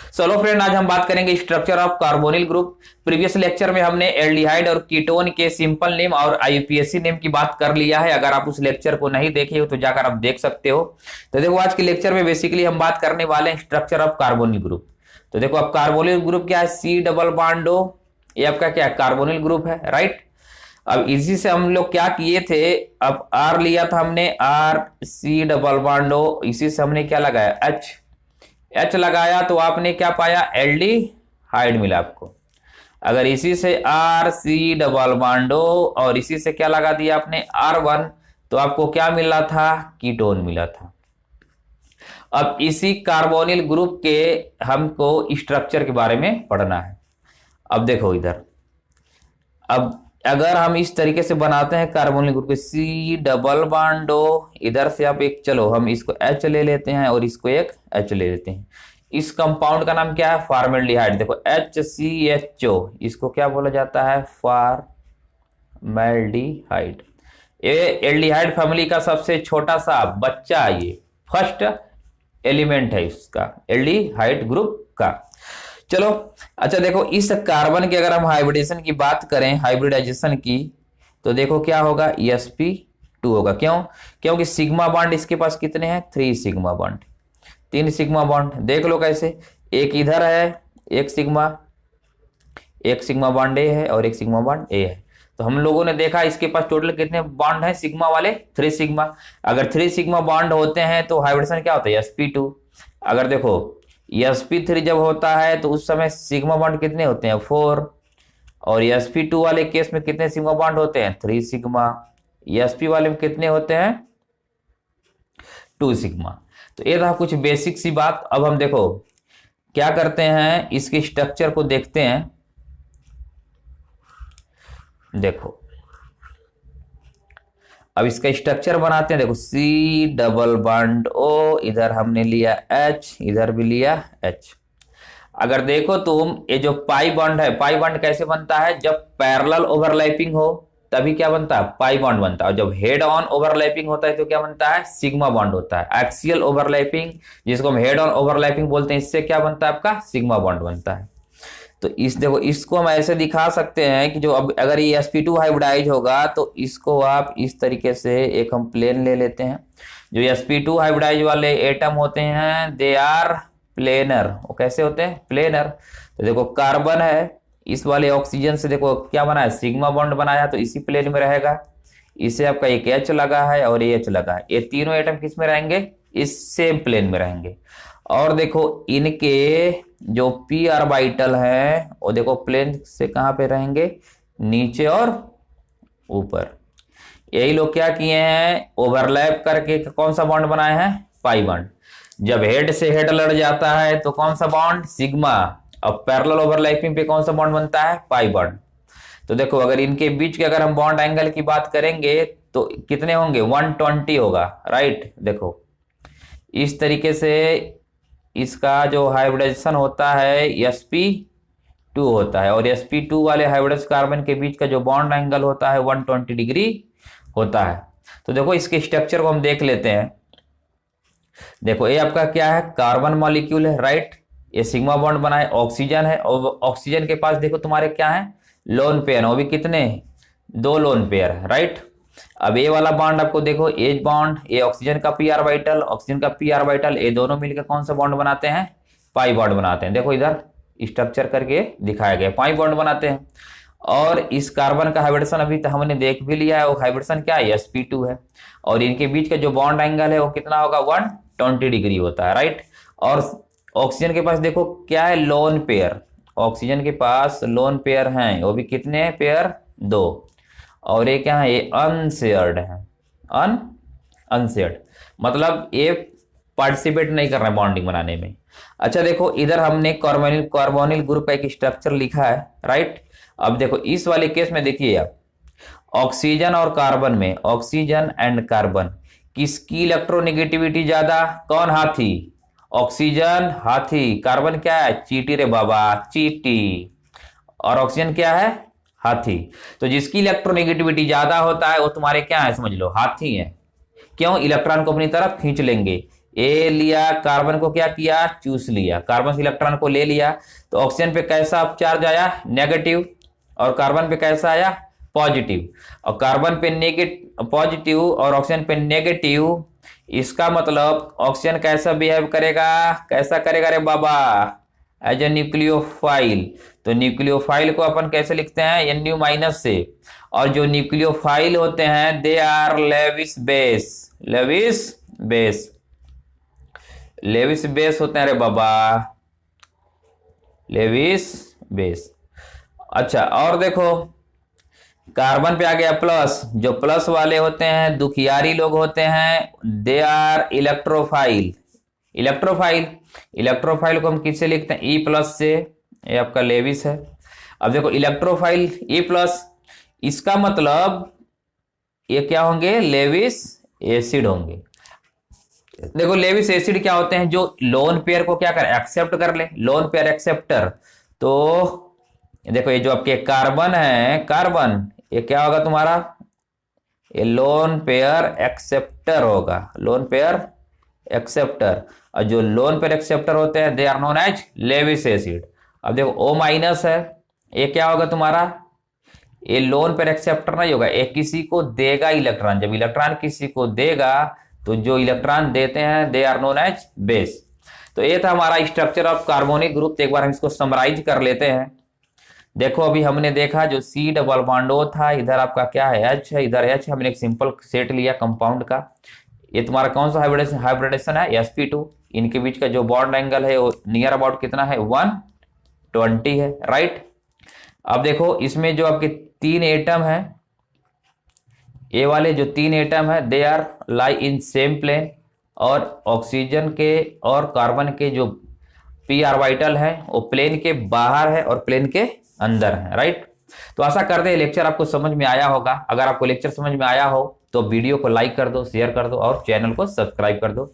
चलो फ्रेंड, आज हम बात करेंगे structure of carbonyl group. Previous lecture में हमने एल्डिहाइड और कीटोन के सिंपल नेम और आईयूपीएसी नेम की बात कर लिया है। अगर आप उस लेक्चर को नहीं देखे हो तो जाकर आप देख सकते हो। तो देखो, आज के लेक्चर में बेसिकली हम बात करने वाले हैं स्ट्रक्चर ऑफ कार्बोनिल ग्रुप। तो देखो, अब कार्बोनिल ग्रुप क्या है? सी डबल बॉन्ड ओ, ये आपका क्या है? कार्बोनिल ग्रुप है, राइट। अब इसी से हम लोग क्या किए थे, अब आर लिया था हमने, R C double bond O, इसी से हमने क्या लगाया? एच लगाया तो आपने क्या पाया? एल्डिहाइड मिला आपको। अगर इसी से R C double bond O और इसी से क्या लगा दिया आपने? R1, तो आपको क्या मिला था? कीटोन मिला था। अब इसी कार्बोनिल ग्रुप के हमको स्ट्रक्चर के बारे में पढ़ना है। अब देखो इधर, अब अगर हम इस तरीके से बनाते हैं carbonyl group, C double bond O, इधर से आप एक, चलो हम इसको H ले लेते हैं और इसको एक H ले लेते हैं। इस कंपाउंड का नाम क्या है? फॉर्मेल्डिहाइड। देखो HCHO, इसको क्या बोला जाता है? फॉर्मेल्डिहाइड। ये एल्डिहाइड फैमिली का सबसे छोटा सा बच्चा, ये फर्स्ट एलिमेंट है इसका, एल्डिहाइड ग्रुप का। चलो अच्छा, देखो इस कार्बन की अगर हम हाइब्रिडेशन की बात करें, हाइब्रिडाइजेशन की, तो देखो क्या होगा? sp2 होगा। क्यों? क्योंकि सिग्मा बॉन्ड इसके पास कितने हैं? 3 सिग्मा बॉन्ड, 3 सिग्मा बॉन्ड। देख लो कैसे, एक इधर है, एक सिग्मा बॉन्ड ए है और एक सिग्मा बॉन्ड ए है। तो हम लोगों ने देखा इसके पास टोटल कितने बॉन्ड हैं सिग्मा वाले? 3 सिग्मा। अगर 3 सिग्मा बॉन्ड होते हैं तो हाइब्रिडेशन क्या होता है? sp2। अगर देखो sp3 जब होता है तो उस समय सिग्मा बॉन्ड कितने होते हैं? 4। और sp2 वाले केस में कितने सिग्मा बॉन्ड होते हैं? 3 सिग्मा। sp वाले में कितने होते हैं? 2 सिग्मा। तो ये रहा कुछ बेसिक सी बात। अब हम देखो क्या करते हैं, इसके स्ट्रक्चर को देखते हैं। देखो अब इसका स्ट्रक्चर बनाते हैं। देखो सी डबल बॉन्ड ओ, इधर हमने लिया H, इधर भी लिया H। अगर देखो तुम, ये जो पाई बॉन्ड है, पाई बॉन्ड कैसे बनता है? जब पैरेलल ओवरलैपिंग हो तभी क्या बनता है? पाई बॉन्ड बनता है। और जब हेड ऑन ओवरलैपिंग होता है तो क्या बनता है? सिग्मा बॉन्ड होता है। एक्सियल ओवरलैपिंग, जिसको हम हेड ऑन ओवरलैपिंग बोलते हैं, इससे क्या बनता है? आपका सिग्मा बॉन्ड बनता है। तो इस देखो, इसको हम ऐसे दिखा सकते हैं कि जो अब अगर ये sp2 हाइब्रिडाइज होगा तो इसको आप इस तरीके से एक हम प्लेन ले लेते हैं। जो sp2 हाइब्रिडाइज वाले एटम होते हैं, दे आर प्लेनर। वो कैसे होते हैं? प्लेनर। तो देखो कार्बन है, इस वाले ऑक्सीजन से देखो क्या बना है? सिग्मा बॉन्ड बनाया, तो इसी प्लेन में रहेगा। इसे आपका एक H लगा है और H लगा है, ये तीनों एटम किस में रहेंगे? इस सेम प्लेन में रहेंगे। और देखो इनके जो p ऑर्बिटल है वो देखो प्लेन से कहां पे रहेंगे? नीचे और ऊपर। यही लोग क्या किए हैं? ओवरलैप करके कौन सा बॉन्ड बनाए हैं? Pi bond. जब हेड से हेड लड़ जाता है तो कौन सा बॉन्ड? सिग्मा। अब पैरेलल ओवरलैपिंग पे कौन सा बॉन्ड बनता है? Pi bond. तो देखो अगर इनके बीच के अगर हम बॉन्ड एंगल की बात करेंगे तो कितने होंगे? 120 होगा, राइट। देखो इस तरीके से इसका जो हाइब्रिडाइजेशन होता है sp2 होता है, और sp2 वाले हाइब्रिडाइज कार्बन के बीच का जो बॉन्ड एंगल होता है 120 डिग्री होता है। तो देखो इसके स्ट्रक्चर को हम देख लेते हैं। देखो ये आपका क्या है? कार्बन मॉलिक्यूल है, राइट। ये सिग्मा बॉन्ड बना है, ऑक्सीजन है, और ऑक्सीजन के पास देखो तुम्हारे क्या है? Lone pair. वो भी कितने? 2 लोन पेयर है, राइट। अब ये वाला बॉन्ड आपको देखो, एज बॉन्ड, ये ऑक्सीजन का p ऑर्बिटल, ऑक्सीजन का p ऑर्बिटल, ये दोनों मिलकर कौन सा बॉन्ड बनाते हैं? पाई बॉन्ड बनाते हैं। देखो इधर स्ट्रक्चर करके दिखाया गया, पाई बॉन्ड बनाते हैं। और इस कार्बन का हाइब्रिडेशन अभी तक हमने देख भी लिया है, वो हाइब्रिडेशन क्या है? sp2 है। और इनके बीच का जो बॉन्ड एंगल है वो कितना होगा? 120 डिग्री होता है, राइट। और ऑक्सीजन के पास देखो क्या है? Lone pair. ऑक्सीजन के पास लोन पेयर हैं, वो भी कितने पेयर? 2। और ये क्या है? ये अनशेयर्ड है। अनशेयर्ड मतलब ये पार्टिसिपेट नहीं कर रहे बॉन्डिंग बनाने में। अच्छा देखो इधर हमने कार्बोनिल ग्रुप का एक स्ट्रक्चर लिखा है, राइट। अब देखो इस वाले केस में देखिए आप, ऑक्सीजन और कार्बन में, ऑक्सीजन एंड कार्बन, किसकी इलेक्ट्रोनेगेटिविटी ज्यादा? कौन हाथी? ऑक्सीजन हाथी। कार्बन क्या है? चीटी रे बाबा, चीटी। और ऑक्सीजन क्या है? हाथी। तो जिसकी इलेक्ट्रोनेगेटिविटी ज्यादा होता है वो तुम्हारे क्या है? समझ लो हाथी है। क्यों? इलेक्ट्रॉन को अपनी तरफ खींच लेंगे। ए लिया, कार्बन को क्या किया, चूस लिया, कार्बन से इलेक्ट्रॉन को ले लिया, तो ऑक्सीजन पे कैसा चार्ज आया, नेगेटिव, और कार्बन पे कैसा आया, पॉजिटिव, और कार्बन पे नेगेटिव पॉजिटिव और ऑक्सीजन पे नेगेटिव। इसका मतलब ऑक्सीजन कैसा बिहेव करेगा, कैसा करेगा रे बाबा, एज ए न्यूक्लियोफाइल। तो न्यूक्लियोफाइल को अपन कैसे लिखते हैं, Nu माइनस से, और जो न्यूक्लियोफाइल होते हैं they are Lewis base, Lewis base, Lewis base होते हैं रे बाबा, लेविस बेस। अच्छा और देखो कार्बन पे आ गया प्लस, जो प्लस वाले होते हैं दुखियारी लोग होते हैं, they are electrophile, electrophile, electrophile को हम किससे लिखते हैं, ई प्लस से, ये आपका लेविस है। अब देखो इलेक्ट्रोफाइल ई प्लस, इसका मतलब ये क्या होंगे, लेविस एसिड होंगे। देखो लेविस एसिड क्या होते हैं, जो लोन पेयर को क्या कर एक्सेप्ट कर ले, लोन पेयर एक्सेप्टर। तो देखो ये जो आपके कार्बन है, कार्बन ये क्या होगा तुम्हारा, ये लोन पेयर एक्सेप्टर होगा, लोन पेयर एक्सेप्टर। और जो लोन पेयर एक्सेप्टर होते हैं they are known as Lewis acid. अब देखो O माइनस है, ये क्या होगा तुम्हारा, ये लोन पेयर एक्सेप्टर नहीं होगा, ये किसी को देगा इलेक्ट्रॉन, जब इलेक्ट्रॉन किसी को देगा तो जो इलेक्ट्रॉन देते हैं they are known as base. तो ये था हमारा स्ट्रक्चर ऑफ कार्बोनिक ग्रुप। एक बार हम इसको समराइज कर लेते हैं। देखो अभी हमने देखा जो C डबल बॉन्ड O था, इधर आपका क्या है H है, इधर H, हमने एक सिंपल सेट लिया कंपाउंड का। ये तुम्हारा कौन सा हाइब्रिडेशन है, sp2। इनके बीच का जो बॉन्ड एंगल है वो नियर अबाउट कितना है, 120 है, राइट। अब देखो इसमें जो आपके 3 एटम है, ये वाले जो 3 एटम है they are lie in same plane, और ऑक्सीजन के और कार्बन के जो p ऑर्बिटल है वो प्लेन के बाहर है और प्लेन के अंदर है, राइट। तो आशा करते हैं लेक्चर आपको समझ में आया होगा। अगर आपको लेक्चर समझ में आया हो तो वीडियो को लाइक कर दो, शेयर कर दो और चैनल को सब्सक्राइब कर दो।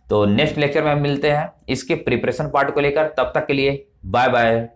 तो नेक्स्ट लेक्चर में मिलते हैं इसके प्रिपरेशन पार्ट को लेकर। तब तक के लिए बाय बाय।